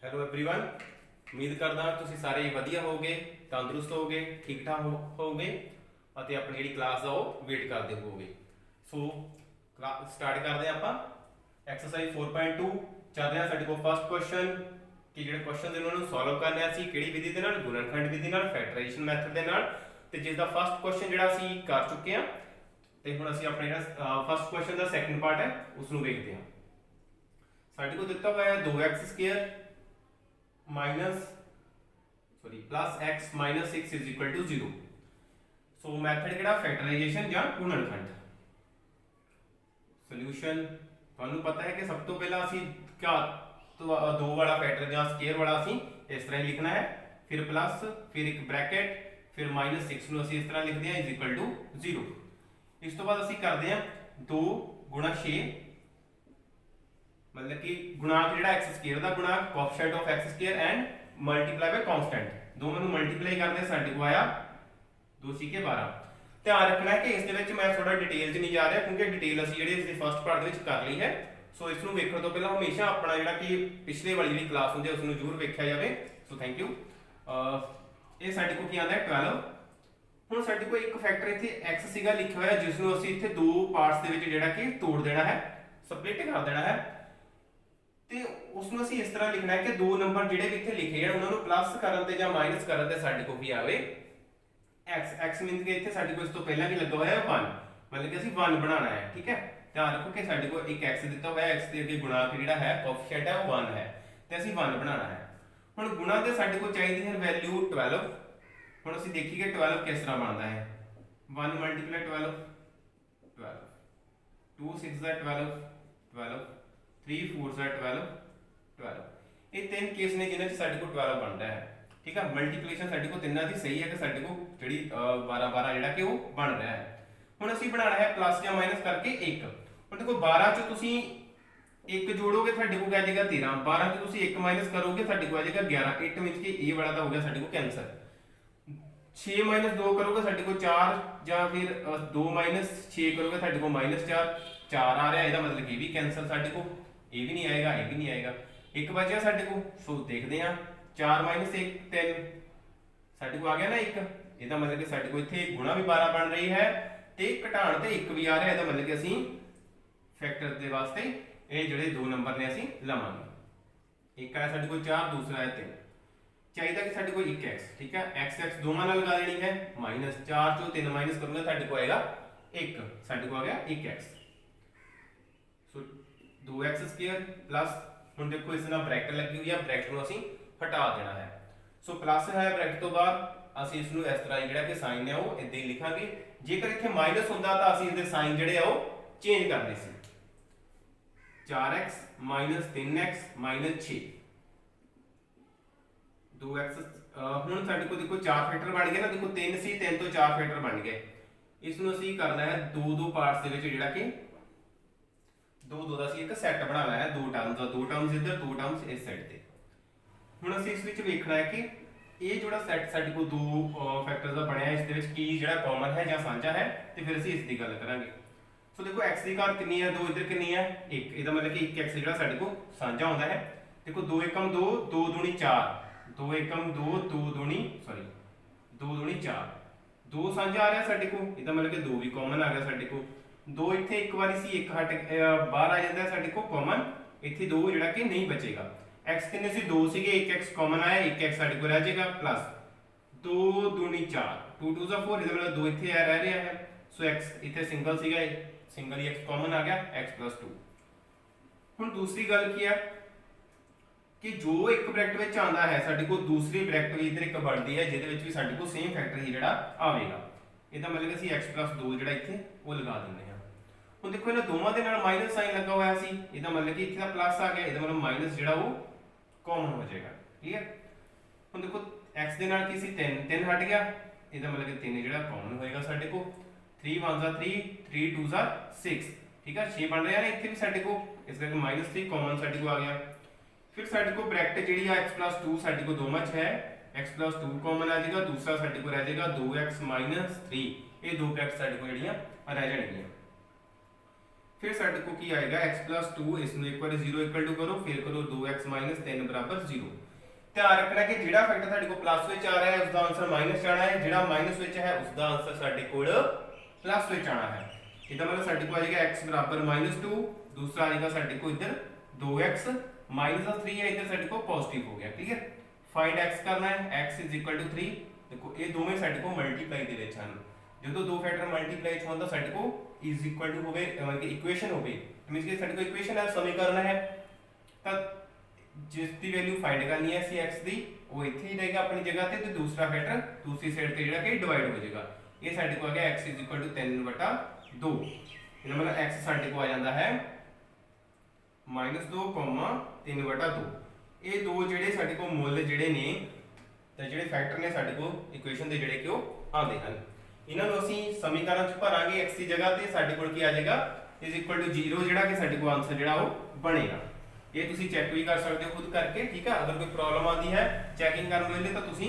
Hello everyone. उम्मीद करदा तुसीं सारे वधिया होगे, तंदुरुस्त होगे, ठीक ठाक होगे ਅਤੇ ਆਪਣੀ ਜਿਹੜੀ ਕਲਾਸ ਦਾ ਉਹ ਵੇਟ ਕਰਦੇ ਹੋਗੇ। ਸੋ ਸਟਾਰਟ ਕਰਦੇ ਆਪਾਂ ਐਕਸਰਸਾਈਜ਼ 4.2 ਚੱਲ ਰਿਹਾ ਸਾਡੇ ਕੋਲ ਫਸਟ ਕੁਐਸਚਨ ਕਿ ਜਿਹੜੇ ਕੁਐਸਚਨ ਇਹਨਾਂ ਨੂੰ ਸੋਲਵ ਕਰਨੇ ਸੀ ਕਿਹੜੀ ਵਿਧੀ ਦੇ ਨਾਲ, ਗੁਣਨਖੰਡ ਵਿਧੀ ਨਾਲ, ਫੈਕਟਰਾਈਜੇਸ਼ਨ ਮੈਥਡ ਦੇ ਨਾਲ, ਤੇ ਜਿਸ ਦਾ ਫਸਟ ਕੁਐਸਚਨ ਜਿਹੜਾ ਅਸੀਂ ਕਰ ਚੁੱਕੇ ਹਾਂ ਤੇ ਹੁਣ ਅਸੀਂ ਆਪਣੇ ਜਿਹੜਾ ਫਸਟ ਕੁਐਸਚਨ ਦਾ ਸੈਕੰਡ ਪਾਰਟ ਹੈ ਉਸ ਨੂੰ ਵੇਖਦੇ ਹਾਂ। ਸਾਡੇ ਕੋਲ ਦਿੱਤਾ ਹੋਇਆ ਹੈ 2x² plus x minus 6 is equal to 0। So method किहड़ा फैक्टराइजेशन या गुणनखंड। सॉल्यूशन ਤੁਹਾਨੂੰ ਪਤਾ ਹੈ ਕਿ ਸਭ ਤੋਂ ਪਹਿਲਾਂ ਅਸੀਂ क्या दो वाला फैक्टर या स्केयर वाला ਅਸੀਂ इस तरह लिखना है, फिर प्लस, फिर एक ब्रैकेट, फिर -6 ਨੂੰ ਅਸੀਂ ਇਸ ਤਰ੍ਹਾਂ ਲਿਖਦੇ ਹਾਂ इज इक्वल टू 0। ਇਸ ਤੋਂ ਬਾਅਦ ਅਸੀਂ ਕਰਦੇ ਹਾਂ 2 * 6 मतलब कि गुणांक ਜਿਹੜਾ x ਸਕੁਅਰ ਦਾ ਗੁਣਾਂਕ coefficient of x square and multiply by constant, ਦੋਵਾਂ ਨੂੰ ਮਲਟੀਪਲਾਈ ਕਰਦੇ ਸਾਡੇ ਕੋਲ ਆਇਆ 2 * 12। ਧਿਆਨ ਰੱਖਣਾ ਹੈ ਕਿ ਇਸ ਦੇ ਵਿੱਚ ਮੈਂ ਥੋੜਾ ਡਿਟੇਲ 'ਚ ਨਹੀਂ ਜਾ ਰਿਹਾ ਕਿਉਂਕਿ ਡਿਟੇਲ ਅਸੀਂ ਜਿਹੜੇ ਇਸ ਦੇ ਫਸਟ ਪਾਰਟ ਦੇ ਵਿੱਚ ਕਰ ਲਈ ਹੈ। ਸੋ ਇਸ ਨੂੰ ਵੇਖਣ ਤੋਂ ਪਹਿਲਾਂ ਹਮੇਸ਼ਾ ਆਪਣਾ ਜਿਹੜਾ ਕਿ ਪਿਛਲੇ ਵਾਲੀ ਜਿਹੜੀ ਕਲਾਸ ਹੁੰਦੀ ਹੈ ਉਸ ਨੂੰ ਜ਼ਰੂਰ ਵੇਖਿਆ ਜਾਵੇ। So thank you. ਇਹ ਸਾਡੇ ਕੋਲ ਕੀ ਆਉਂਦਾ ਹੈ 12। ਹੁਣ ਸਾਡੇ ਕੋਲ ਇੱਕ ਫੈਕਟਰ ਇੱਥੇ x ਸੀਗਾ ਲਿਖਿਆ ਹੋਇਆ ਜਿਸ ਨੂੰ ਅਸੀਂ ਇੱਥੇ ਦੋ ਪਾਰਟਸ ਦੇ ਵਿੱਚ ਜਿਹੜਾ ਕਿ ਤੋੜ ਦੇਣਾ ਹੈ, ਸਪਲਿਟ ਕਰ ਦੇਣਾ ਹੈ, ਤੇ ਉਸ ਨੂੰ ਅਸੀਂ ਇਸ ਤਰ੍ਹਾਂ ਲਿਖਣਾ ਹੈ ਕਿ ਦੋ ਨੰਬਰ ਜਿਹੜੇ ਵੀ ਇੱਥੇ ਲਿਖੇ ਜਾਣ ਉਹਨਾਂ ਨੂੰ ਪਲੱਸ ਕਰਨ ਤੇ ਜਾਂ ਮਾਈਨਸ ਕਰਨ ਤੇ ਸਾਡੇ ਕੋਲ ਕੀ ਆਵੇ x ਮੀਨਸ ਕਿ ਇੱਥੇ ਸਾਡੇ ਕੋਲ ਇਸ ਤੋਂ ਪਹਿਲਾਂ ਕੀ ਲੱਗਾ ਹੋਇਆ ਹੈ 1, ਮਤਲਬ ਕਿ ਅਸੀਂ 1 ਬਣਾਉਣਾ ਹੈ। ਠੀਕ ਹੈ, ਧਿਆਨ ਰੱਖੋ ਕਿ ਸਾਡੇ ਕੋਲ ਇੱਕ x ਦਿੱਤਾ ਹੋਇਆ ਹੈ, x ਦੇ ਅੱਗੇ ਗੁਣਾਂਕ ਜਿਹੜਾ ਹੈ ਕੋਐਫੀਸ਼ੀਐਂਟ ਹੈ ਉਹ 1 ਹੈ ਤੇ ਅਸੀਂ 1 ਬਣਾਉਣਾ ਹੈ। ਹੁਣ ਗੁਣਾ ਦੇ ਸਾਡੇ ਕੋਲ ਚਾਹੀਦੀ ਹੈ ਵੈਲਿਊ 12। ਹੁਣ ਅਸੀਂ ਦੇਖੀਏ 12 ਕਿਸ ਤਰ੍ਹਾਂ ਬਣਦਾ ਹੈ। 1 × 12 12, 2 * 6 = 12 12, 3 * 4 = 12 12। ਇਹ ਤਿੰਨ ਕੇਸ ਨੇ ਜਿਨ੍ਹਾਂ 'ਚ ਸਾਡੇ ਕੋਲ 12 ਬਣਦਾ ਹੈ। ਠੀਕ ਹੈ, ਮਲਟੀਪਲੀਕੇਸ਼ਨ ਸਾਡੇ ਕੋਲ ਤਿੰਨਾਂ ਦੀ ਸਹੀ ਹੈ ਕਿ ਸਾਡੇ ਕੋਲ ਜਿਹੜੀ 12 12 ਜਿਹੜਾ ਕਿ ਉਹ ਬਣ ਰਿਹਾ ਹੈ। ਹੁਣ ਅਸੀਂ ਬਣਾਉਣਾ ਹੈ ਪਲੱਸ ਜਾਂ ਮਾਈਨਸ ਕਰਕੇ 1। ਹੁਣ ਦੇਖੋ 12 ਚ ਤੁਸੀਂ 1 ਜੋੜੋਗੇ ਤੁਹਾਡੇ ਕੋਲ ਆ ਜਾਏਗਾ 13, 12 ਚ ਤੁਸੀਂ 1 ਮਾਈਨਸ ਕਰੋਗੇ ਤੁਹਾਡੇ ਕੋਲ ਆ ਜਾਏਗਾ 11। ਇਟ ਮੀਨਸ ਕਿ ਇਹ ਵਾਲਾ ਤਾਂ ਹੋ ਗਿਆ ਸਾਡੇ ਕੋਲ ਕੈਂਸਰ। 6 - 2 ਕਰੋਗੇ ਸਾਡੇ ਕੋਲ 4, ਜਾਂ ਫਿਰ 2 - 6 ਕਰੋਗੇ ਤੁਹਾਡੇ ਕੋਲ -4 4 ਆ ਰਿਹਾ, ਇਹਦਾ ਮਤਲਬ ਇਹ ਵੀ ਕੈਂਸਰ ਸਾਡੇ ਕੋਲ, ਇਹ ਵੀ ਨਹੀਂ ਆਏਗਾ, ਇਹ ਵੀ ਨਹੀਂ ਆਏਗਾ। ਇੱਕ ਬਚਿਆ ਸਾਡੇ ਕੋਲ, ਸੋ ਦੇਖਦੇ ਹਾਂ 4 - 1 3 ਸਾਡੇ ਕੋਲ ਆ ਗਿਆ ਨਾ 1, ਇਹਦਾ ਮਤਲਬ ਕਿ ਸਾਡੇ ਕੋਲ ਇੱਥੇ ਗੁਣਾ ਵੀ 12 ਬਣ ਰਹੀ ਹੈ ਤੇ ਘਟਾਉਣ ਤੇ 1 ਵੀ ਆ ਰਿਹਾ, ਇਹਦਾ ਮਤਲਬ ਕਿ ਅਸੀਂ ਫੈਕਟਰ ਦੇ ਵਾਸਤੇ ਇਹ ਜਿਹੜੇ ਦੋ ਨੰਬਰ ਨੇ ਅਸੀਂ ਲਵਾਂਗੇ। ਇੱਕ ਆਇਆ ਸਾਡੇ ਕੋਲ 4, ਦੂਸਰਾ ਹੈ 3। ਚਾਹੀਦਾ ਕਿ ਸਾਡੇ ਕੋਲ 1x। ਠੀਕ ਹੈ, x ਦੋਵਾਂ ਨਾਲ ਲਗਾ ਦੇਣੀ ਹੈ, -4 ਚੋਂ 3 ਮਾਈਨਸ ਕਰੂੰਗਾ ਤੁਹਾਡੇ ਕੋਲ ਆਏਗਾ 1, ਸਾਡੇ ਕੋਲ ਆ ਗਿਆ 1x। ਸੋ 2x² ਪਲੱਸ, ਹੁਣ ਦੇਖੋ ਇਸ ਨਾਲ ਬ੍ਰੈਕਟ ਲੱਗੀ ਹੋਈ ਹੈ, ਬ੍ਰੈਕਟ ਨੂੰ ਅਸੀਂ ਹਟਾ ਦੇਣਾ ਹੈ। ਸੋ ਪਲੱਸ ਹੈ ਬ੍ਰੈਕਟ ਤੋਂ ਬਾਅਦ ਅਸੀਂ ਇਸ ਨੂੰ ਇਸ ਤਰ੍ਹਾਂ ਜਿਹੜਾ ਕਿ ਸਾਈਨ ਹੈ ਉਹ ਇਦਾਂ ਹੀ ਲਿਖਾਂਗੇ। ਜੇਕਰ ਇੱਥੇ ਮਾਈਨਸ ਹੁੰਦਾ ਤਾਂ ਅਸੀਂ ਇਹਦੇ ਸਾਈਨ ਜਿਹੜੇ ਆ ਉਹ ਚੇਂਜ ਕਰਦੇ ਸੀ। 4x - 3x - 6 2x। ਹੁਣ ਸਾਡੇ ਕੋਲ ਦੇਖੋ 4 ਫੈਕਟਰ ਬਣ ਗਏ ਨਾ, ਦੇਖੋ 3 ਸੀ, 3 ਤੋਂ 4 ਫੈਕਟਰ ਬਣ ਗਏ। ਇਸ ਨੂੰ ਅਸੀਂ ਕਰਨਾ ਹੈ ਦੋ ਪਾਰਟਸ ਦੇ ਵਿੱਚ ਜਿਹੜਾ ਕਿ ਦੋ ਦਾ ਅਸੀਂ ਇੱਕ ਸੈੱਟ ਬਣਾਉਣਾ ਹੈ, ਦੋ ਟਰਮਸ ਇੱਧਰ, ਦੋ ਟਰਮਸ ਇਸ ਸਾਈਡ ਤੇ। ਹੁਣ ਅਸੀਂ ਇਸ ਵਿੱਚ ਵੇਖਣਾ ਹੈ ਕਿ ਇਹ ਜਿਹੜਾ ਸੈੱਟ ਸਾਡੇ ਕੋਲ ਦੋ ਫੈਕਟਰਸ ਦਾ ਬਣਿਆ ਇਸ ਦੇ ਵਿੱਚ ਕੀ ਜਿਹੜਾ ਕਾਮਨ ਹੈ ਜਾਂ ਸਾਂਝਾ ਹੈ, ਤੇ ਫਿਰ ਅਸੀਂ ਇਸ ਦੀ ਗੱਲ ਕਰਾਂਗੇ। ਸੋ ਦੇਖੋ x ਦੀ ਘਾਤ ਕਿੰਨੀ ਹੈ 2, ਇੱਧਰ ਕਿੰਨੀ ਹੈ 1, ਇਹਦਾ ਮਤਲਬ ਕਿ 1x ਜਿਹੜਾ ਸਾਡੇ ਕੋਲ ਸਾਂਝਾ ਹੁੰਦਾ ਹੈ। ਦੇਖੋ 2 × 2 2 × 2 4, 2 × 2 2 × 4 2 ਸਾਂਝਾ ਆ ਰਿਹਾ ਸਾਡੇ ਕੋਲ, ਇਹਦਾ ਮਤਲਬ ਕਿ 2 ਵੀ ਕਾਮਨ ਆ ਗਿਆ ਸਾਡੇ ਕੋਲ। 2 ਇੱਥੇ ਇੱਕ ਵਾਰੀ ਸੀ, 1 ਹਟ ਬਾਹਰ ਆ ਜਾਂਦਾ ਸਾਡੇ ਕੋਲ ਕਾਮਨ, ਇੱਥੇ 2 ਜਿਹੜਾ ਕਿ ਨਹੀਂ ਬਚੇਗਾ। x ਕਿੰਨੇ ਸੀ 2 ਸੀਗੇ, 1x ਕਾਮਨ ਆਇਆ, 1x ਸਾਡੇ ਕੋਲ ਰਹਿ ਜਾਏਗਾ ਪਲੱਸ 2 × 4 2 2 4, ਇਹਦਾ ਮਤਲਬ 2 ਇੱਥੇ ਰਹਿ ਰਿਹਾ ਹੈ। ਸੋ x ਇੱਥੇ ਸਿੰਗਲ ਸੀਗਾ, ਸਿੰਗਲ ਹੀ x ਕਾਮਨ ਆ ਗਿਆ, x + 2। ਹੁਣ ਦੂਸਰੀ ਗੱਲ ਕੀ ਹੈ ਕਿ ਜੋ ਇੱਕ ਬ੍ਰੈਕਟ ਵਿੱਚ ਆਉਂਦਾ ਹੈ ਸਾਡੇ ਕੋਲ ਦੂਸਰੀ ਬ੍ਰੈਕਟ ਵੀ ਇੱਧਰ ਇੱਕ ਬਣਦੀ ਹੈ ਜਿਹਦੇ ਵਿੱਚ ਵੀ ਸਾਡੇ ਕੋਲ ਸੇਮ ਫੈਕਟਰ ਹੀ ਜਿਹੜਾ ਆਵੇਗਾ। ਇਹਦਾ ਮਤਲਬ ਕਿ ਅਸੀਂ x + 2 ਜਿਹੜਾ ਇੱਥੇ ਉਹ ਲਗਾ ਦਿੰਦੇ ਹਾਂ। ਹੁਣ ਦੇਖੋ ਇਹਨਾਂ ਦੋਵਾਂ ਦੇ ਨਾਲ ਮਾਈਨਸ ਸਾਈਨ ਲੱਗਾ ਹੋਇਆ ਸੀ, ਇਹਦਾ ਮਤਲਬ ਕਿ ਇੱਥੇ ਦਾ ਪਲੱਸ ਆ ਗਿਆ, ਇਹਦਾ ਮਤਲਬ ਮਾਈਨਸ ਜਿਹੜਾ ਉਹ ਕਾਮਨ ਹੋ ਜਾਏਗਾ। ਠੀਕ ਹੈ, ਹੁਣ ਦੇਖੋ x ਦੇ ਨਾਲ ਕੀ ਸੀ 3 3 ਹਟ ਗਿਆ, ਇਹਦਾ ਮਤਲਬ ਕਿ 3 ਜਿਹੜਾ ਕਾਮਨ ਹੋਏਗਾ ਸਾਡੇ ਕੋਲ। 3 × 1 = 3, 3 × 2 = 6। ਠੀਕ ਹੈ, 6 ਬਣ ਰਿਹਾ ਨਾ ਇੱਥੇ ਵੀ ਸਾਡੇ ਕੋਲ, ਇਸ ਕਰਕੇ -3 ਕਾਮਨ ਸਾਡੇ ਕੋਲ ਆ ਗਿਆ। ਫਿਰ ਸਾਡੇ ਕੋਲ ਬ੍ਰੈਕਟ ਜਿਹੜੀ ਆ x + 2 ਸਾਡੇ ਕੋਲ ਦੋਵਾਂ 'ਚ ਹੈ, x + 2 ਕਾਮਨ ਆ ਜਾਏਗਾ, ਦੂਸਰਾ ਸਾਡੇ ਕੋਲ ਰਹਿ ਜਾਏਗਾ 2x - 3। ਇਹ ਦੋ ਬ੍ਰੈਕਟ ਸਾਡੇ ਕੋਲ ਜਿਹੜੀਆਂ ਰਹਿ ਜਾਣਗੀਆਂ। फिर साडे को की आएगा x + 2 इसमें एक बार 0 इक्वल टू करो, फिर करो 2x - 3 = 0। ध्यान रखना कि ਜਿਹੜਾ ਫੈਕਟਰ ਸਾਡੇ ਕੋਲ ਪਲੱਸ ਵਿੱਚ ਆ ਰਿਹਾ ਹੈ ਉਸਦਾ ਆਨਸਰ ਮਾਈਨਸ ਚ ਆਣਾ ਹੈ, ਜਿਹੜਾ ਮਾਈਨਸ ਵਿੱਚ ਹੈ ਉਸਦਾ ਆਨਸਰ ਸਾਡੇ ਕੋਲ ਪਲੱਸ ਵਿੱਚ ਆਣਾ ਹੈ। ਇਹਦਾ ਮਤਲਬ ਸਾਡੇ ਕੋਲ ਆ ਜਾਏਗਾ x = -2, दूसरा आएगा ਸਾਡੇ ਕੋਲ ਇੱਧਰ 2x -3 है, इधर ਸਾਡੇ ਕੋਲ ਪੋਜ਼ਿਟਿਵ ਹੋ ਗਿਆ। क्लियर? फाइंड x करना है, x = 3। देखो ਇਹ ਦੋਵੇਂ ਸਾਡੇ ਕੋਲ ਮਲਟੀਪਲਾਈ ਦੇ ਵਿੱਚ ਹਨ। ਜਦੋਂ ਦੋ ਫੈਕਟਰ ਮਲਟੀਪਲਾਈ ਚ ਹੁੰਦਾ ਸਾਡੇ ਕੋਲ इज इक्वल टू होवे मतलब कि इक्वेशन होवे, मींस कि ਸਾਡੇ ਕੋਲ इक्वेशन है समीकरण है ਤਾਂ जिस दी वैल्यू फाइंड करनी है सी x दी वो ਇੱਥੇ ਹੀ ਰਹੇਗਾ ਆਪਣੀ ਜਗ੍ਹਾ ਤੇ दूसरा फैक्टर दूसरी साइड ਤੇ ਜਿਹੜਾ ਕਿ डिवाइड हो जाएगा। ਇਹ ਸਾਡੇ ਕੋਲ ਆ ਗਿਆ x = 3/2। ਇਹਦਾ ਮਤਲਬ x ਸਾਡੇ ਕੋਲ ਆ ਜਾਂਦਾ ਹੈ -2, 3/2। ਇਹ ਦੋ ਜਿਹੜੇ ਸਾਡੇ ਕੋਲ ਮੁੱਲ ਜਿਹੜੇ ਨੇ ਤੇ ਜਿਹੜੇ ਫੈਕਟਰ ਨੇ ਸਾਡੇ ਕੋਲ ਇਕੁਏਸ਼ਨ ਦੇ ਜਿਹੜੇ ਕਿ ਉਹ ਆਉਂਦੇ ਹਨ। ਇਹਨਾਂ ਨੂੰ ਅਸੀਂ ਸਮੀਕਰਨ ਚ ਭਰਾਂਗੇ x ਦੀ ਜਗ੍ਹਾ ਤੇ ਸਾਡੇ ਕੋਲ ਕੀ ਆ ਜਾਏਗਾ = 0, ਜਿਹੜਾ ਕਿ ਸਾਡੇ ਕੋਲ ਆਨਸਰ ਜਿਹੜਾ ਉਹ ਬਣੇਗਾ। ਇਹ ਤੁਸੀਂ ਚੈੱਕ ਵੀ ਕਰ ਸਕਦੇ ਹੋ ਖੁਦ ਕਰਕੇ, ਠੀਕ ਹੈ। ਅਗਰ ਕੋਈ ਪ੍ਰੋਬਲਮ ਆਉਂਦੀ ਹੈ ਚੈਕਿੰਗ ਕਰਨ ਵੇਲੇ ਤਾਂ ਤੁਸੀਂ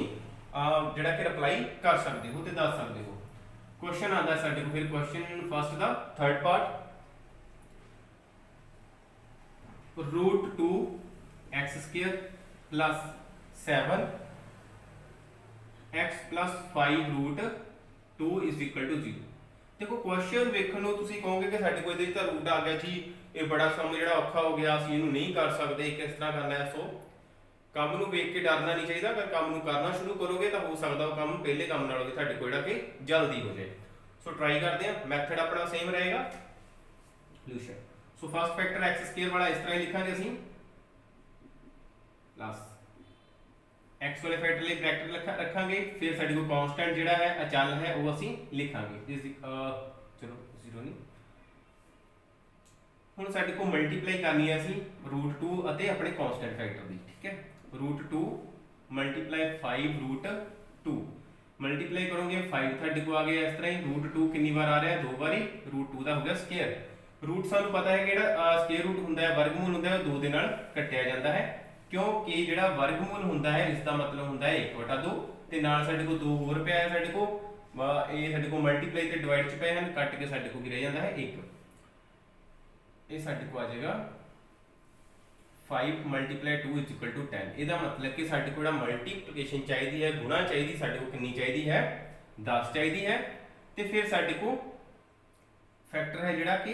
ਜਿਹੜਾ ਕਿ ਰਿਪਲਾਈ ਕਰ ਸਕਦੇ ਹੋ ਤੇ ਦੱਸ ਸਕਦੇ ਹੋ। क्वेश्चन आता है साडे को, फिर क्वेश्चन फर्स्ट दा थर्ड पार्ट √2 x² + 7 x + 5 √2 = 0। देखो क्वेश्चन ਵੇਖਣ ਨੂੰ ਤੁਸੀਂ ਕਹੋਗੇ ਕਿ ਸਾਡੇ ਕੋਲ ਇਹਦੇ ਤਾਂ ਰੂਟ ਆ ਗਿਆ ਜੀ, ਇਹ ਬੜਾ ਸਮ ਜਿਹੜਾ ਔਖਾ ਹੋ ਗਿਆ, ਅਸੀਂ ਇਹਨੂੰ ਨਹੀਂ ਕਰ ਸਕਦੇ, ਕਿਸ ਤਰ੍ਹਾਂ ਕਰਨਾ ਹੈ। ਸੋ ਕੰਮ ਨੂੰ ਵੇਖ ਕੇ ਡਰਨਾ ਨਹੀਂ ਚਾਹੀਦਾ। ਅਗਰ ਕੰਮ ਨੂੰ ਕਰਨਾ ਸ਼ੁਰੂ ਕਰੋਗੇ ਤਾਂ ਹੋ ਸਕਦਾ ਉਹ ਕੰਮ ਪਹਿਲੇ ਕੰਮ ਨਾਲੋਂ ਵੀ ਤੁਹਾਡੇ ਕੋਲ ਜਿਹੜਾ ਕਿ ਜਲਦੀ ਹੋ ਜਾਏ। ਸੋ ਟਰਾਈ ਕਰਦੇ ਹਾਂ, ਮੈਥਡ ਆਪਣਾ ਸੇਮ ਰਹੇਗਾ। Solution, so first factor x² ਵਾਲਾ ਇਸ ਤਰ੍ਹਾਂ ਹੀ ਲਿਖਾਂਗੇ ਅਸੀਂ ਪਲੱਸ x ਵਾਲੇ ਫੈਕਟਰ ਲਈ ਬ੍ਰੈਕਟ ਰੱਖਾਂਗੇ, ਫਿਰ ਸਾਡੇ ਕੋਲ ਕਾਂਸਟੈਂਟ ਜਿਹੜਾ ਹੈ ਅਚਲ ਹੈ ਉਹ ਅਸੀਂ ਲਿਖਾਂਗੇ। ਚਲੋ 0 ਨਹੀਂ, ਹੁਣ ਸਾਡੇ ਕੋਲ ਮਲਟੀਪਲਾਈ ਕਰਨੀ ਹੈ ਅਸੀਂ √2 ਅਤੇ ਆਪਣੇ ਕਾਂਸਟੈਂਟ ਫੈਕਟਰ ਦੀ, ਠੀਕ ਹੈ। √2 × 5 √2 ਮਲਟੀਪਲਾਈ ਕਰੋਗੇ 5 ਤੁਹਾਡੇ ਕੋਲ ਆ ਗਿਆ ਇਸ ਤਰ੍ਹਾਂ ਹੀ। √2 ਕਿੰਨੀ ਵਾਰ ਆ ਰਿਹਾ? 2 ਵਾਰੀ। √2 ਦਾ ਹੋ ਗਿਆ ਸਕੁਅਰ। ਰੂਟ ਸਾਨੂੰ ਪਤਾ ਹੈ ਕਿਹੜਾ ਸਕੁਅਰ ਰੂਟ ਹੁੰਦਾ ਹੈ, ਵਰਗਮੂਲ ਹੁੰਦਾ ਹੈ, ਉਹ 2 ਦੇ ਨਾਲ ਕੱਟਿਆ ਜਾਂਦਾ ਹੈ, ਕਿਉਂਕਿ ਜਿਹੜਾ ਵਰਗਮੂਲ ਹੁੰਦਾ ਹੈ ਇਸ ਦਾ ਮਤਲਬ ਹੁੰਦਾ ਹੈ 1/2 ਤੇ ਨਾਲ ਸਾਡੇ ਕੋਲ 2 ਹੋਰ ਪਿਆ ਹੈ ਸਾਡੇ ਕੋਲ, ਇਹ ਸਾਡੇ ਕੋਲ ਮਲਟੀਪਲਾਈ ਤੇ ਡਿਵਾਈਡ ਚ ਪਏ ਹਨ, ਕੱਟ ਕੇ ਸਾਡੇ ਕੋਲ ਕੀ ਰਹਿ ਜਾਂਦਾ ਹੈ 1। ਇਹ ਸਾਡੇ ਕੋਲ ਆ ਜਾਏਗਾ 5 × 2 = 10। ਇਹਦਾ ਮਤਲਬ ਕਿ ਸਾਡੇ ਕੋਲ ਜਿਹੜਾ ਮਲਟੀਪਲੀਕੇਸ਼ਨ ਚਾਹੀਦੀ ਹੈ, ਗੁਣਾ ਚਾਹੀਦੀ, ਸਾਡੇ ਕੋਲ ਕਿੰਨੀ ਚਾਹੀਦੀ ਹੈ 10 ਚਾਹੀਦੀ ਹੈ। ਤੇ ਫਿਰ ਸਾਡੇ ਕੋਲ ਫੈਕਟਰ ਹੈ ਜਿਹੜਾ ਕਿ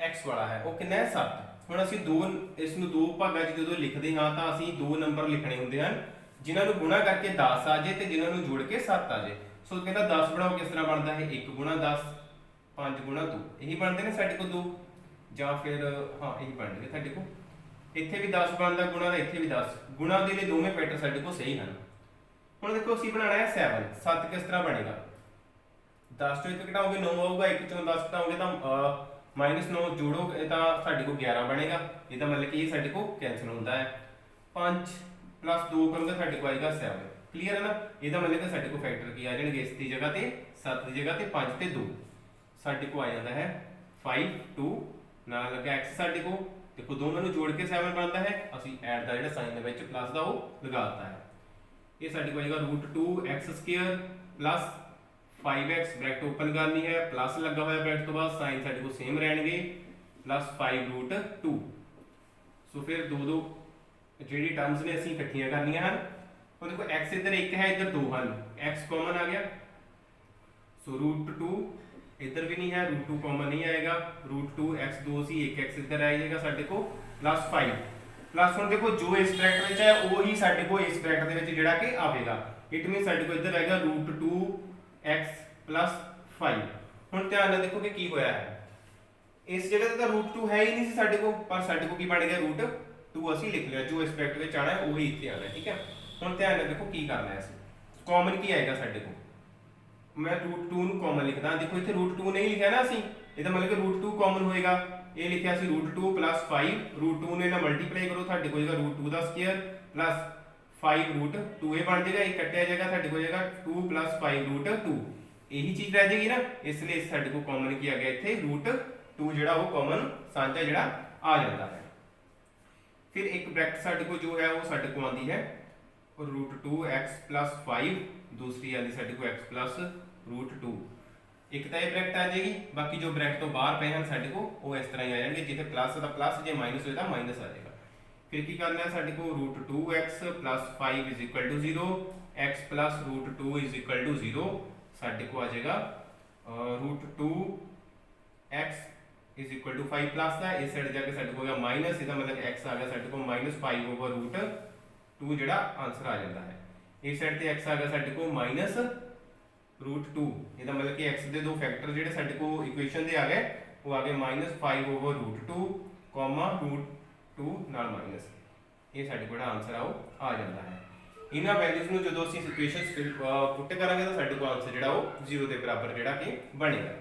x ਵਾਲਾ ਹੈ, ਉਹ ਕਿੰਨਾ ਹੈ 7। ਹੁਣ ਅਸੀਂ ਇਸ ਨੂੰ 2 ਭਾਗਾਂ 'ਚ ਜਦੋਂ ਲਿਖਦੇ ਹਾਂ ਤਾਂ ਅਸੀਂ 2 ਨੰਬਰ ਲਿਖਣੇ ਹੁੰਦੇ ਹਨ ਜਿਨ੍ਹਾਂ ਨੂੰ ਗੁਣਾ ਕਰਕੇ 10 ਆ ਜਾਏ ਤੇ ਜਿਨ੍ਹਾਂ ਨੂੰ ਜੋੜ ਕੇ 7 ਆ ਜਾਏ। ਸੋ ਕਹਿੰਦਾ 10 ਬਣਾਓ, ਕਿਸ ਤਰ੍ਹਾਂ ਬਣਦਾ ਹੈ 1 × 10 5 × 2, ਇਹੀ ਬਣਦੇ ਨੇ ਸਾਡੇ ਕੋਲ 2, ਜਾਂ ਫਿਰ ਹਾਂ ਇਹੀ ਬਣਨਗੇ ਸਾਡੇ ਕੋਲ। ਇੱਥੇ ਵੀ 10 ਬਣਦਾ ਗੁਣਾ ਦਾ, ਇੱਥੇ ਵੀ 10 ਗੁਣਾ ਦੇ ਲਈ ਦੋਵੇਂ ਫੈਕਟਰ ਸਾਡੇ ਕੋਲ ਸਹੀ ਹਨ। ਹੁਣ ਦੇਖੋ ਅਸੀਂ ਬਣਾਉਣਾ ਹੈ 7 ਕਿਸ ਤਰ੍ਹਾਂ ਬਣੇਗਾ? 10 ਤੋਂ 1 ਘਟਾਓਗੇ 9 ਆਊਗਾ, 1 ਚੋਂ 10 ਘਟਾਓਗੇ ਤਾਂ -9 ਜੋੜੋਗੇ ਤਾਂ ਸਾਡੇ ਕੋਲ 11 ਬਣੇਗਾ। ਇਹਦਾ ਮਤਲਬ ਕਿ ਇਹ ਸਾਡੇ ਕੋਲ ਕੈਂਸਲ ਹੁੰਦਾ ਹੈ। 5 + 2 ਕਰੋਗੇ ਸਾਡੇ ਕੋਲ ਆਏਗਾ 7। ਕਲੀਅਰ ਹੈ ਨਾ? ਇਹਦਾ ਮਤਲਬ ਕਿ ਸਾਡੇ ਕੋਲ ਫੈਕਟਰ ਕੀ ਆ ਜਾਣਗੇ, ਇਸ ਦੀ ਜਗ੍ਹਾ ਤੇ 7 ਦੀ ਜਗ੍ਹਾ ਤੇ 5 ਤੇ 2 ਸਾਡੇ ਕੋਲ ਆ ਜਾਂਦਾ ਹੈ 5 2 ਨਾਲ ਲੱਗਾ x ਸਾਡੇ ਕੋਲ। ਦੇਖੋ ਦੋਨਾਂ ਨੂੰ ਜੋੜ ਕੇ 7 ਬਣਦਾ ਹੈ, ਅਸੀਂ ਐਡ ਦਾ ਜਿਹੜਾ ਸਾਈਨ ਦੇ ਵਿੱਚ ਪਲੱਸ ਦਾ ਉਹ ਲਗਾਤਾ ਹੈ। ਇਹ ਸਾਡੇ ਕੋਲ ਆਏਗਾ √2 x² + 5x ਬ੍ਰੈਕਟ ਓਪਨ ਕਰਨੀ ਹੈ, ਪਲੱਸ ਲੱਗਾ ਹੋਇਆ ਬ੍ਰੈਕਟ ਤੋਂ ਬਾਅਦ ਸਾਈਨ ਸਾਡੇ ਕੋਲ ਸੇਮ ਰਹਿਣਗੇ +5 √2। ਸੋ ਫਿਰ ਦੋ ਜਿਹੜੀ ਟਰਮਸ ਨੇ ਅਸੀਂ ਇਕੱਠੀਆਂ ਕਰਨੀਆਂ ਹਨ। ਉਹ ਦੇਖੋ x ਇੱਧਰ 1 ਹੈ, ਇੱਧਰ 2 ਹਨ, x ਕਾਮਨ ਆ ਗਿਆ। ਸੋ √2 ਇੱਧਰ ਵੀ ਨਹੀਂ ਹੈ, √2 ਕਾਮਨ ਨਹੀਂ ਆਏਗਾ, √2 x2 ਸੀ, 1x ਇੱਧਰ ਆ ਜਾਏਗਾ ਸਾਡੇ ਕੋਲ +5 ਪਲੱਸ। ਹੁਣ ਦੇਖੋ ਜੋ ਇਸ ਬ੍ਰੈਕਟ ਵਿੱਚ ਹੈ ਉਹੀ ਸਾਡੇ ਕੋਲ ਇਸ ਬ੍ਰੈਕਟ ਦੇ ਵਿੱਚ ਜਿਹੜਾ ਕਿ ਆਵੇਗਾ। ਇਟ ਮੀਨ ਸਾਡੇ ਕੋਲ ਇੱਧਰ ਆਏਗਾ √2 x + 5। ਹੁਣ ਧਿਆਨ ਨਾਲ ਦੇਖੋ ਕਿ ਕੀ ਹੋਇਆ ਹੈ, ਇਸ ਜਗ੍ਹਾ ਤੇ ਤਾਂ √2 ਹੈ ਹੀ ਨਹੀਂ ਸੀ ਸਾਡੇ ਕੋਲ, ਪਰ ਸਾਡੇ ਕੋਲ ਕੀ ਬਣ ਗਿਆ √2 ਅਸੀਂ ਲਿਖ ਲਿਆ। ਜੋ ਇਸ ਬ੍ਰੈਕਟ ਵਿੱਚ ਆਣਾ ਹੈ ਉਹੀ ਇੱਥੇ ਆਣਾ, ਠੀਕ ਹੈ। ਹੁਣ ਧਿਆਨ ਨਾਲ ਦੇਖੋ ਕੀ ਕਰਨਾ ਹੈ, ਅਸੀਂ ਕਾਮਨ ਕੀ ਆਏਗਾ ਸਾਡੇ ਕੋਲ, मैं √2 ਨੂੰ ਕਾਮਨ ਲਿਖਦਾ। ਦੇਖੋ ਇੱਥੇ √2 ਨਹੀਂ ਲਿਖਿਆ ਨਾ ਅਸੀਂ, ਇਹਦਾ ਮਤਲਬ ਕਿ √2 ਕਾਮਨ ਹੋਏਗਾ। ਇਹ ਲਿਖਿਆ ਸੀ √2 + 5, √2 ਨੇ ਨਾ ਮਲਟੀਪਲਾਈ ਕਰੋ ਤੁਹਾਡੇ ਕੋਲ ਜਾਏਗਾ √2 ਦਾ ਸਕੁਅਰ + 5 √2, ਇਹ ਬਣ ਜਾਏਗਾ, ਇਹ ਕੱਟਿਆ ਜਾਏਗਾ ਤੁਹਾਡੇ ਕੋਲ ਜਾਏਗਾ 2 + 5 √2, ਇਹੀ ਚੀਜ਼ ਰਹਿ ਜਾਏਗੀ ਨਾ। ਇਸ ਲਈ ਸਾਡੇ ਕੋਲ ਕਾਮਨ ਕੀ ਆ ਗਿਆ ਇੱਥੇ √2 ਜਿਹੜਾ ਉਹ ਕਾਮਨ ਸਾਂਝਾ ਜਿਹੜਾ ਆ ਜਾਂਦਾ ਹੈ। ਫਿਰ ਇੱਕ ਬ੍ਰੈਕਟ ਸਾਡੇ ਕੋਲ ਜੋ ਹੈ ਉਹ ਸਾਡੇ ਕੋਲ ਆਉਂਦੀ ਹੈ √2 x + 5, दूसरी आती साढ़े को x + √2। ਇੱਕ ਤਾਂ ਇਹ ਬ੍ਰੈਕਟ ਆ ਜਾਏਗੀ, ਬਾਕੀ ਜੋ ਬ੍ਰੈਕਟ ਤੋਂ ਬਾਹਰ ਪਏ ਹਨ ਸਾਡੇ ਕੋਲ ਉਹ ਇਸ ਤਰ੍ਹਾਂ ਹੀ ਆ ਜਾਣਗੇ, ਜਿੱਥੇ ਪਲੱਸ ਦਾ ਪਲੱਸ, ਜੇ ਮਾਈਨਸ ਹੋਏ ਤਾਂ ਮਾਈਨਸ ਆ ਜਾਏਗਾ। ਫਿਰ ਕੀ ਕਰਨਾ ਹੈ ਸਾਡੇ ਕੋਲ √2x + 5 = 0, x + √2 = 0, ਸਾਡੇ ਕੋਲ ਆ ਜਾਏਗਾ √2x = 5 प्लस ਦਾ ਇਸ ਸਾਈਡ ਜਾ ਕੇ ਸਾਡੇ ਕੋਲ ਆ ਮਾਈਨਸ, ਇਹਦਾ ਮਤਲਬ x ਆ ਗਿਆ ਸਾਡੇ ਕੋਲ -5/√2 ਜਿਹੜਾ ਆਨਸਰ ਆ ਜਾਂਦਾ ਹੈ। ਇਸ ਸਾਈਡ ਤੇ x ਆ ਗਿਆ ਸਾਡੇ ਕੋਲ -√2, ਇਹਦਾ ਮਤਲਬ ਕਿ x ਦੇ ਦੋ ਫੈਕਟਰ ਜਿਹੜੇ ਸਾਡੇ ਕੋਲ ਇਕੁਏਸ਼ਨ ਦੇ ਆ ਗਏ ਉਹ ਆ ਗਏ -5/√2, √2 ਨਾਲ ਮਾਈਨਸ, ਇਹ ਸਾਡੇ ਕੋਲ ਆਨਸਰ ਆ ਜਾਂਦਾ ਹੈ। ਇਹਨਾਂ ਵੈਲਿਊਜ਼ ਨੂੰ ਜਦੋਂ ਅਸੀਂ ਇਕੁਏਸ਼ਨਸ ਪੁੱਟ ਕਰਾਂਗੇ ਤਾਂ ਸਾਡੇ ਕੋਲ ਆਨਸਰ ਜਿਹੜਾ ਉਹ 0 ਦੇ ਬਰਾਬਰ ਜਿਹੜਾ ਕਿ ਬਣੇਗਾ।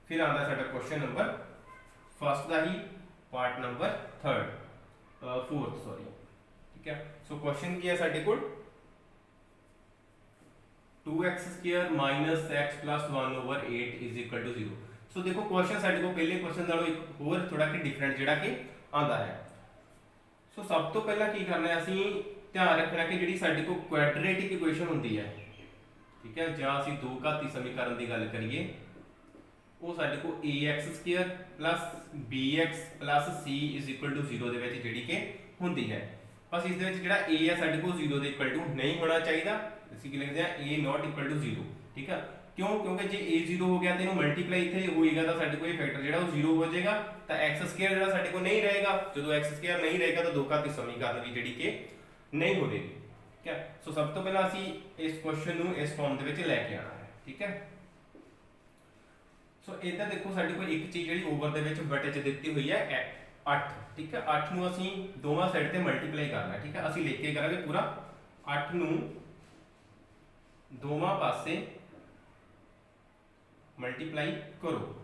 फिर आता है क्वेश्चन नंबर फर्स्ट का ही पार्ट नंबर फोर्थ सॉरी, ठीक है। सो क्वेश्चन की है साडे कोल 2x² - x + 1/8 = 0। सो देखो क्वेश्चन साडे को पहले क्वेश्चन नालों एक होर थोड़ा कि डिफरेंट जेड़ा कि आंदा है। सो सब तो पहला की करना है, असीं ध्यान रखना कि जिहड़ी साडे को क्वाड्रेटिक इक्वेशन हुंदी है, ठीक है, जां असीं दो घाती समीकरण की गल करिए ਉਹ ਸਾਡੇ ਕੋਲ ax² + bx + c = 0 ਦੇ ਵਿੱਚ ਜਿਹੜੀ ਕਿ ਹੁੰਦੀ ਹੈ। ਬਸ ਇਸ ਦੇ ਵਿੱਚ ਜਿਹੜਾ a ਹੈ ਸਾਡੇ ਕੋਲ 0 ਦੇ ਇਕੁਅਲ ਟੂ ਨਹੀਂ ਹੋਣਾ ਚਾਹੀਦਾ, ਅਸੀਂ ਕੀ ਲਿਖਦੇ ਆ a ≠ 0, ਠੀਕ ਹੈ। ਕਿਉਂ? ਕਿਉਂਕਿ ਜੇ a 0 ਹੋ ਗਿਆ ਤੇ ਇਹਨੂੰ ਮਲਟੀਪਲਾਈ ਇੱਥੇ ਹੋਏਗਾ ਤਾਂ ਸਾਡੇ ਕੋਲ ਇਹ ਫੈਕਟਰ ਜਿਹੜਾ ਉਹ 0 ਹੋ ਜਾਏਗਾ, ਤਾਂ x² ਜਿਹੜਾ ਸਾਡੇ ਕੋਲ ਨਹੀਂ ਰਹੇਗਾ। ਜਦੋਂ x² ਨਹੀਂ ਰਹੇਗਾ ਤਾਂ ਦੋ ਘਾਤੀ ਸਮੀਕਰਨ ਦੀ ਜਿਹੜੀ ਕਿ ਨਹੀਂ ਹੋਵੇਗੀ, ਠੀਕ ਹੈ। ਸੋ ਸਭ ਤੋਂ ਪਹਿਲਾਂ ਅਸੀਂ ਇਸ ਕੁਐਸਚਨ ਨੂੰ ਇਸ ਫਾਰਮ ਦੇ ਵਿੱਚ ਲੈ ਕੇ ਆਣਾ ਹੈ, ਠੀਕ ਹੈ। ਸੋ ਇਧਰ ਦੇਖੋ ਸਾਡੇ ਕੋਲ ਇੱਕ ਚੀਜ਼ ਜਿਹੜੀ ਓਵਰ ਦੇ ਵਿੱਚ ਬਟੇ 'ਚ ਦਿੱਤੀ ਹੋਈ ਹੈ 8, ਠੀਕ ਹੈ। 8 ਨੂੰ ਅਸੀਂ ਦੋਵਾਂ ਸਾਈਡ ਤੇ ਮਲਟੀਪਲਾਈ ਕਰਨਾ, ਠੀਕ ਹੈ। ਅਸੀਂ ਲਿਖ ਕੇ ਕਰਾਂਗੇ ਪੂਰਾ 8 ਨੂੰ ਦੋਵਾਂ ਪਾਸੇ ਮਲਟੀਪਲਾਈ ਕਰੋ,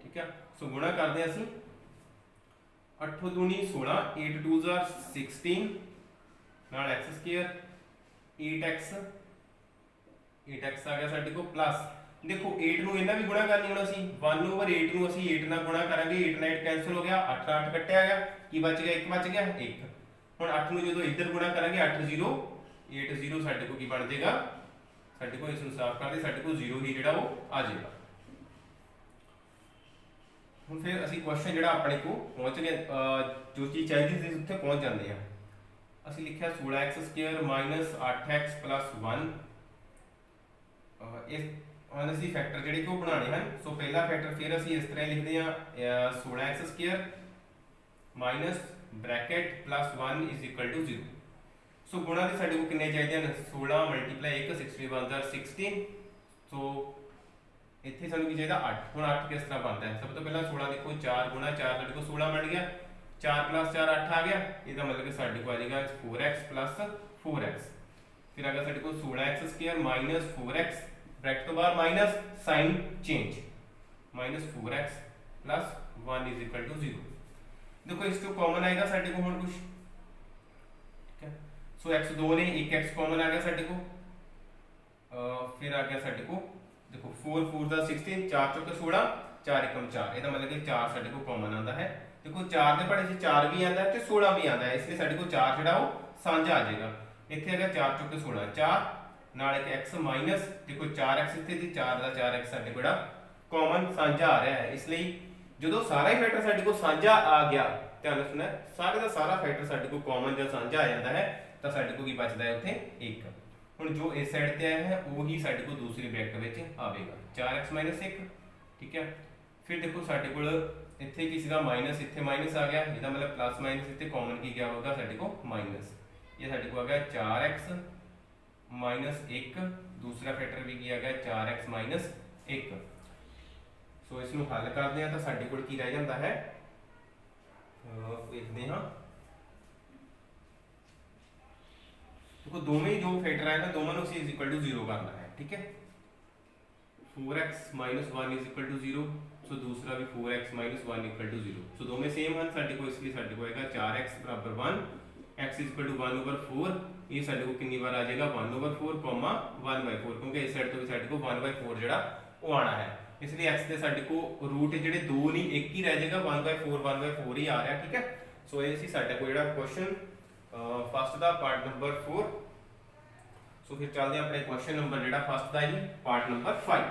ਠੀਕ ਹੈ। ਸੋ ਗੁਣਾ ਕਰਦੇ ਅਸੀਂ 8 ਦੂਣੀ 16, 8 2s are 16 ਨਾਲ x² 8x ਆ ਗਿਆ ਸਾਡੇ ਕੋਲ ਪਲੱਸ, देखो 8 ਨੂੰ ਇਹਨਾਂ ਵੀ ਗੁਣਾ ਕਰਨੀ, ਹੁਣ ਅਸੀਂ 1/8 ਨੂੰ ਅਸੀਂ 8 ਨਾਲ ਗੁਣਾ ਕਰਾਂਗੇ, 8 ਨਾਲ 8 ਕੈਨਸਲ ਹੋ ਗਿਆ, 8 ਨਾਲ 8 ਕੱਟਿਆ ਗਿਆ, ਕੀ ਬਚ ਗਿਆ? 1 ਬਚ ਗਿਆ, 1। ਹੁਣ 8 ਨੂੰ ਜਦੋਂ ਇੱਧਰ ਗੁਣਾ ਕਰਾਂਗੇ 8 0 8 0 ਸਾਡੇ ਕੋਲ ਕੀ ਬਣ ਜਾਏਗਾ? ਸਾਡੇ ਕੋਲ ਇਸ ਨੂੰ ਸਾਫ਼ ਕਰਦੇ ਸਾਡੇ ਕੋਲ 0 ਹੀ ਜਿਹੜਾ ਉਹ ਆ ਜਾਏਗਾ। ਹੁਣ ਫਿਰ ਅਸੀਂ ਕੁਐਸਚਨ ਜਿਹੜਾ ਆਪਣੇ ਕੋ ਪਹੁੰਚ ਗਏ, ਜੋ ਚੀਜ਼ ਚਾਹੀਦੀ ਸੀ ਉੱਥੇ ਪਹੁੰਚ ਜਾਂਦੇ ਆ। ਅਸੀਂ ਲਿਖਿਆ 16x² - 8x + 1, ਇਸ ਹੁਣ ਅਸੀਂ ਫੈਕਟਰ ਜਿਹੜੇ ਕਿ ਉਹ ਬਣਾਉਣੇ ਹਨ। ਸੋ ਪਹਿਲਾ ਫੈਕਟਰ ਫਿਰ ਅਸੀਂ ਇਸ ਤਰ੍ਹਾਂ ਲਿਖਦੇ ਆ 16x² - ਬ੍ਰੈਕਟ +1 = 0। ਸੋ ਗੁਣਾ ਦੇ ਸਾਡੇ ਕੋਲ ਕਿੰਨੇ ਚਾਹੀਦੇ ਹਨ? 16 × 1 60 1 16। ਸੋ ਇੱਥੇ ਸਾਨੂੰ ਕੀ ਚਾਹੀਦਾ? 8। ਹੁਣ 8 ਕਿਸ ਤਰ੍ਹਾਂ ਬਣਦਾ ਹੈ? ਸਭ ਤੋਂ ਪਹਿਲਾਂ 16 ਦੇਖੋ 4 × 4 ਸਾਡੇ ਕੋਲ 16 ਬਣ ਗਿਆ, 4 + 4 8 ਆ ਗਿਆ, ਇਹਦਾ ਮਤਲਬ ਕਿ ਸਾਡੇ ਕੋਲ ਆ ਜਾਏਗਾ 4x + 4x। ਫਿਰ ਆ ਗਿਆ ਸਾਡੇ ਕੋਲ 16x² - 4x, ब्रैकेट तो बाहर माइनस, साइन चेंज, -4x + 1 = 0। देखो इस तो कॉमन आएगा साडे को हुण कुछ, ठीक है। सो x 2 ने 1x कॉमन आ गया साडे को, फिर आ गया साडे को देखो 4 4 दा 16, 4 चौके 16, 4 एकम 4, ਇਹਦਾ ਮਤਲਬ ਕਿ 4 ਸਾਡੇ ਕੋਲ ਕਾਮਨ ਆਂਦਾ ਹੈ। देखो 4 ਦੇ ਪੜੇ 'ਚ 4 ਵੀ ਆਂਦਾ ਤੇ 16 ਵੀ ਆਂਦਾ ਹੈ, ਇਸ ਲਈ ਸਾਡੇ ਕੋਲ 4 ਜਿਹੜਾ ਉਹ ਸਾਂਝਾ ਆ ਜਾਏਗਾ। ਇੱਥੇ ਹੈਗਾ 4 ਚੌਕੇ 16, 4 ਨਾਲ ਇੱਕ x ਮਾਈਨਸ, ਦੇਖੋ 4x ਇੱਥੇ ਦੀ 4 ਦਾ 4x ਸਾਡੇ ਕੋਲ ਕਾਮਨ ਸਾਂਝਾ ਆ ਰਿਹਾ ਹੈ। ਇਸ ਲਈ ਜਦੋਂ ਸਾਰਾ ਹੀ ਫੈਕਟਰ ਸਾਡੇ ਕੋਲ ਸਾਂਝਾ ਆ ਗਿਆ, ਧਿਆਨ ਰੱਖਣਾ ਸਾਰੇ ਦਾ ਸਾਰਾ ਫੈਕਟਰ ਸਾਡੇ ਕੋਲ ਕਾਮਨ ਜਾਂ ਸਾਂਝਾ ਆ ਜਾਂਦਾ ਹੈ ਤਾਂ ਸਾਡੇ ਕੋਲ ਕੀ ਬਚਦਾ ਹੈ ਉੱਥੇ 1। ਹੁਣ ਜੋ ਇਸ ਸਾਈਡ ਤੇ ਆਇਆ ਹੈ ਉਹ ਹੀ ਸਾਡੇ ਕੋਲ ਦੂਸਰੀ ਬ੍ਰੈਕਟ ਵਿੱਚ ਆਵੇਗਾ 4x - 1, ਠੀਕ ਹੈ। ਫਿਰ ਦੇਖੋ ਸਾਡੇ ਕੋਲ ਇੱਥੇ ਕੀ ਸੀਗਾ ਮਾਈਨਸ, ਇੱਥੇ ਮਾਈਨਸ ਆ ਗਿਆ, ਇਹਦਾ ਮਤਲਬ ਪਲੱਸ ਮਾਈਨਸ ਇੱਥੇ ਕਾਮਨ ਕੀ ਗਿਆ ਹੋਗਾ ਸਾਡੇ ਕੋਲ ਮਾਈਨਸ, ਇਹ ਸਾਡੇ ਕੋਲ ਆ ਗਿਆ 4x - 1, दूसरा फैक्टर भी किया गया 4x - 1। सो इसमें हल करते हैं तो साडे कोल की रह जाता है, देखते हैं। देखो दोवें जो फैक्टर है ना दोवां नूं असीं = 0 करना है, ठीक है। 4x - 1 = 0, सो दूसरा भी 4x - 1 = 0। सो दोवें सेम हैं साडे कोल, इसलिए साडे कोल आएगा 4x = 1, x = 1/4, ये साडे को कितनी बार आ जाएगा 1/4, 1/4, क्योंकि इस साइड तो भी साडे को 1/4 ਜਿਹੜਾ ਉਹ ਆਣਾ है, इसलिए x ਦੇ साडे को रूट ਜਿਹੜੇ 2 नहीं 1 ही रह जाएगा, 1/4 ही आ रहा, ठीक है। सो ये सी साडे को ਜਿਹੜਾ क्वेश्चन फर्स्ट ਦਾ पार्ट नंबर 4। सो फिर चलते हैं अपने क्वेश्चन नंबर ਜਿਹੜਾ फर्स्ट ਦਾ ही पार्ट नंबर 5।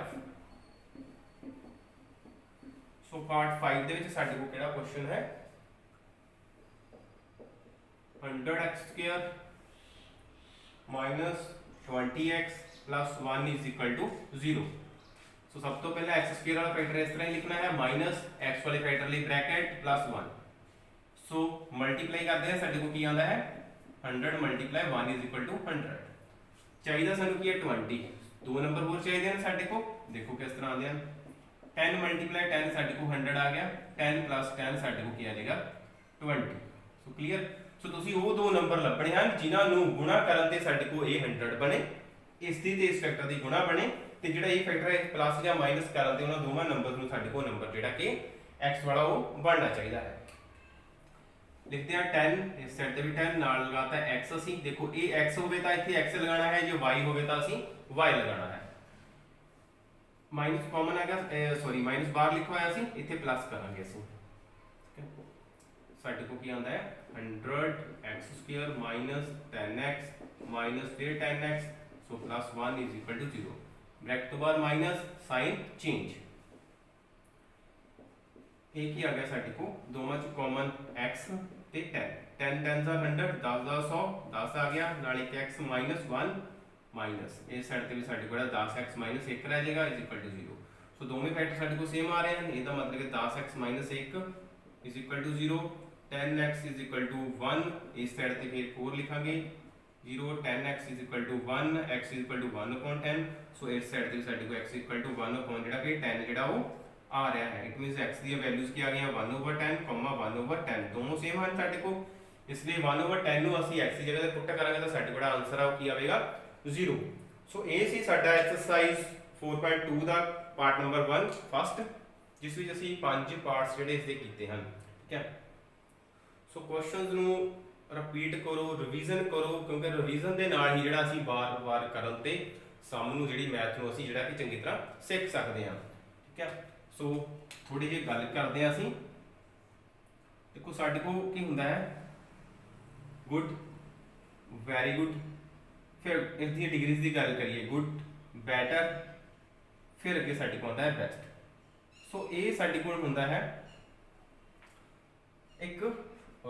ਸੋ ਪਾਰਟ 5 ਦੇ ਵਿੱਚ ਸਾਡੇ ਕੋਲ ਕਿਹੜਾ ਕੁਐਸਚਨ ਹੈ 100x square minus 20x plus 1 is equal to 0। ਸੋ ਸਭ ਤੋਂ ਪਹਿਲਾਂ x square ਵਾਲਾ ਫੈਕਟਰ ਇਸ ਤਰ੍ਹਾਂ ਹੀ ਲਿਖਣਾ ਹੈ ਮਾਈਨਸ x ਵਾਲੇ ਫੈਕਟਰ ਲਈ ਬ੍ਰੈਕਟ ਪਲੱਸ 1। ਸੋ ਮਲਟੀਪਲਾਈ ਕਰਦੇ ਹਾਂ ਸਾਡੇ ਕੋਲ ਕੀ ਆਉਂਦਾ ਹੈ 100 ਮਲਟੀਪਲਾਈ 1 is equal to 100। ਚਾਹੀਦਾ ਸਾਨੂੰ ਕੀ ਹੈ 20, ਦੋ ਨੰਬਰ ਹੋਰ ਚਾਹੀਦੇ ਹਨ ਸਾਡੇ ਕੋਲ, ਦੇਖੋ ਕਿਸ ਤਰ੍ਹਾਂ ਆਉਂਦੇ ਹਨ 10 ਮਲਟੀਪਲਾਈ 10 ਸਾਡੇ ਕੋਲ 100 ਆ ਗਿਆ, 10 plus 10 ਸਾਡੇ ਕੋਲ ਕੀ ਆ ਜਾਏਗਾ 20। ਸੋ ਕਲੀਅਰ। ਸੋ ਤੁਸੀਂ ਉਹ ਦੋ ਨੰਬਰ ਲੱਭਣੇ ਹਨ ਜਿਨ੍ਹਾਂ ਨੂੰ ਗੁਣਾ ਕਰਨ ਤੇ ਸਾਡੇ ਕੋਲ ਇਹ 100 ਬਣੇ, ਇਸ ਦੀ ਤੇ ਇਸ ਫੈਕਟਰ ਦੀ ਗੁਣਾ ਬਣੇ, ਤੇ ਜਿਹੜਾ ਇਹ ਫੈਕਟਰ ਹੈ ਪਲੱਸ ਜਾਂ ਮਾਈਨਸ ਕਰਨ ਤੇ ਉਹਨਾਂ ਦੋਵਾਂ ਨੰਬਰ ਨੂੰ ਸਾਡੇ ਕੋਲ ਨੰਬਰ ਜਿਹੜਾ ਕਿ x ਵਾਲਾ ਉਹ ਬਣਨਾ ਚਾਹੀਦਾ ਹੈ। ਲਿਖਦੇ ਹਾਂ 10, ਇਸ ਸਾਈਡ ਤੇ ਵੀ 10 ਨਾਲ ਲਗਾਤਾ x। ਅਸੀਂ ਦੇਖੋ ਇਹ x ਹੋਵੇ ਤਾਂ ਇੱਥੇ x ਲਗਾਉਣਾ ਹੈ, ਜੇ y ਹੋਵੇ ਤਾਂ ਅਸੀਂ y ਲਗਾਉਣਾ ਹੈ। ਮਾਈਨਸ ਕਾਮਨ ਹੈਗਾ, ਸੌਰੀ ਮਾਈਨਸ ਬਾਹਰ ਲਿਖਿਆ ਹੋਇਆ ਸੀ, ਇੱਥੇ ਪਲੱਸ ਕਰਾਂਗੇ ਅਸੀਂ। ਸਾਡੇ ਕੋਲ ਕੀ ਆਉਂਦਾ ਹੈ 100x square minus 10x minus ਫਿਰ 10x, so plus 1 is equal to 0। Bracket ਤੋਂ ਬਾਅਦ ਮਾਈਨਸ ਸਾਈਨ ਚੇਂਜ। ਇਹ ਕੀ ਆ ਗਿਆ ਸਾਡੇ ਕੋਲ ਦੋਵਾਂ ਚ ਕਾਮਨ x ਤੇ 10, 10 10 ਦਾ 100, 10 ਦਾ 100, 10 ਆ ਗਿਆ ਨਾਲ ਇੱਕ x minus 1 ਮਾਈਨਸ ਇਸ ਸਾਈਡ ਤੇ ਵੀ ਸਾਡੇ ਕੋਲ 10x minus 1 ਰਹਿ ਜਾਏਗਾ is equal to 0। ਸੋ ਦੋਵੇਂ ਫੈਕਟਰ ਸਾਡੇ ਕੋਲ ਸੇਮ ਆ ਰਹੇ ਹਨ, ਇਹਦਾ ਮਤਲਬ ਕਿ 10x minus 1 is equal to 0, 10x is equal to 1, ਇਸ ਸਾਈਡ ਤੇ ਫਿਰ 4 ਲਿਖਾਂਗੇ 0, 10x is equal to 1, x is equal to 1 upon 10। ਸੋ ਇਸ ਸਾਈਡ ਤੇ ਸਾਡੇ ਕੋਲ x is equal to 1 upon ਜਿਹੜਾ ਕਿ 10 ਜਿਹੜਾ ਉਹ ਆ ਰਿਹਾ ਹੈ। ਇਟ ਮੀਨਸ x ਦੀਆਂ ਵੈਲਿਊਜ਼ ਕੀ ਆ ਗਈਆਂ 1 over 10, 1 over 10 ਦੋਨੋਂ ਸੇਮ ਹਨ ਸਾਡੇ ਕੋਲ, ਇਸ ਲਈ 1 over 10 ਨੂੰ ਅਸੀਂ x ਦੀ ਜਗ੍ਹਾ ਤੇ ਪੁੱਟ ਕਰਾਂਗੇ ਤਾਂ ਸਾਡੇ ਕੋਲ ਆਨਸਰ ਆ ਉਹ ਕੀ ਆਵੇਗਾ 0। ਸੋ ਇਹ ਸੀ ਸਾਡਾ ਐਕਸਰਸਾਈਜ਼ 4.2 ਦਾ ਪਾਰਟ ਨੰਬਰ 1 ਫਸਟ, ਜਿਸ ਵਿੱਚ ਅਸੀਂ 5 ਪਾਰਟਸ ਜਿਹੜੇ ਇਸ ਦੇ ਕੀਤੇ ਹਨ। ਠੀਕ ਹੈ, ਸੋ ਕੁਐਸਚਨਸ ਨੂੰ ਰਿਪੀਟ ਕਰੋ, ਰਿਵੀਜ਼ਨ ਕਰੋ, ਕਿਉਂਕਿ ਰਿਵੀਜ਼ਨ ਦੇ ਨਾਲ ਹੀ ਜਿਹੜਾ ਅਸੀਂ ਵਾਰ-ਵਾਰ ਕਰਨ ਤੇ ਸਮ ਨੂੰ ਜਿਹੜੀ ਮੈਥ ਨੂੰ ਅਸੀਂ ਜਿਹੜਾ ਕਿ ਚੰਗੀ ਤਰ੍ਹਾਂ ਸਿੱਖ ਸਕਦੇ ਹਾਂ। ਠੀਕ ਹੈ, ਸੋ ਥੋੜੀ ਜਿਹੀ ਗੱਲ ਕਰਦੇ ਹਾਂ ਅਸੀਂ। ਦੇਖੋ ਸਾਡੇ ਕੋਲ ਕੀ ਹੁੰਦਾ ਹੈ ਗੁੱਡ, ਵੈਰੀ ਗੁੱਡ, ਫਿਰ ਇਸ ਦੀਆਂ ਡਿਗਰੀਜ਼ ਦੀ ਗੱਲ ਕਰੀਏ ਗੁੱਡ, ਬੈਟਰ, ਫਿਰ ਅੱਗੇ ਸਾਡੇ ਕੋਲ ਆਉਂਦਾ ਹੈ ਬੈਸਟ। ਸੋ ਇਹ ਸਾਡੇ ਕੋਲ ਹੁੰਦਾ ਹੈ ਇੱਕ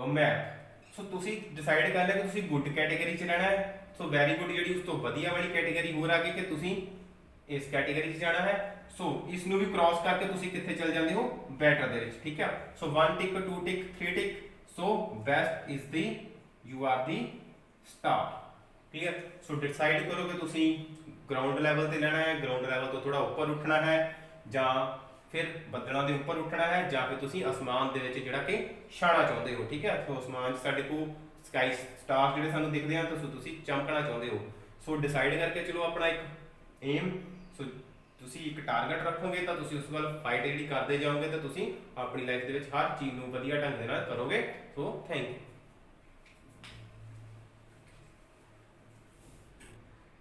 ਮੈਥ। ਸੋ ਤੁਸੀਂ ਡਿਸਾਈਡ ਕਰ ਲਿਆ ਕਿ ਤੁਸੀਂ ਗੁੱਡ ਕੈਟੇਗਰੀ 'ਚ ਰਹਿਣਾ ਹੈ, ਸੋ ਵੈਰੀ ਗੁੱਡ ਜਿਹੜੀ ਉਸ ਤੋਂ ਵਧੀਆ ਵਾਲੀ ਕੈਟੇਗਰੀ ਹੋਰ ਆ ਗਈ ਕਿ ਤੁਸੀਂ ਇਸ ਕੈਟੇਗਰੀ 'ਚ ਜਾਣਾ ਹੈ। ਸੋ ਇਸ ਨੂੰ ਵੀ ਕ੍ਰਾਸ ਕਰਕੇ ਤੁਸੀਂ ਕਿੱਥੇ ਚਲ ਜਾਂਦੇ ਹੋ ਬੈਟਰ ਦੇ ਵਿੱਚ। ਠੀਕ ਹੈ, so 1 tick 2 tick 3 tick, so best is the you are the star. Clear. So decide ਕਰੋ ਕਿ ਤੁਸੀਂ ਗਰਾਊਂਡ ਲੈਵਲ ਤੇ ਲੈਣਾ ਹੈ, ਗਰਾਊਂਡ ਲੈਵਲ ਤੋਂ ਥੋੜਾ ਉੱਪਰ ਉੱਠਣਾ ਹੈ, ਜਾਂ ਫਿਰ ਬੱਦਲਾਂ ਦੇ ਉੱਪਰ ਉੱਠਣਾ ਹੈ, ਜਾਂ ਫਿਰ ਤੁਸੀਂ ਅਸਮਾਨ ਦੇ ਵਿੱਚ ਜਿਹੜਾ ਕਿ ਛਾਣਾ ਚਾਹੁੰਦੇ ਹੋ। ਠੀਕ ਹੈ, ਸੋ ਅਸਮਾਨ 'ਚ ਸਾਡੇ ਕੋਲ ਸਕਾਈ ਸਟਾਰ ਜਿਹੜੇ ਸਾਨੂੰ ਦਿਖਦੇ ਹਨ, ਤਾਂ ਤੁਸੀਂ ਚਮਕਣਾ ਚਾਹੁੰਦੇ ਹੋ। ਸੋ ਡਿਸਾਈਡ ਕਰਕੇ ਚਲੋ ਆਪਣਾ ਇੱਕ ਏਮ, ਸੋ ਤੁਸੀਂ ਇੱਕ ਟਾਰਗੇਟ ਰੱਖੋਗੇ ਤਾਂ ਤੁਸੀਂ ਉਸ ਵੱਲ ਫਾਈਟ ਜਿਹੜੀ ਕਰਦੇ ਜਾਓਗੇ ਤਾਂ ਤੁਸੀਂ ਆਪਣੀ ਲਾਈਫ ਦੇ ਵਿੱਚ ਹਰ ਚੀਜ਼ ਨੂੰ ਵਧੀਆ ਢੰਗ ਦੇ ਨਾਲ ਕਰੋਗੇ। So thank you.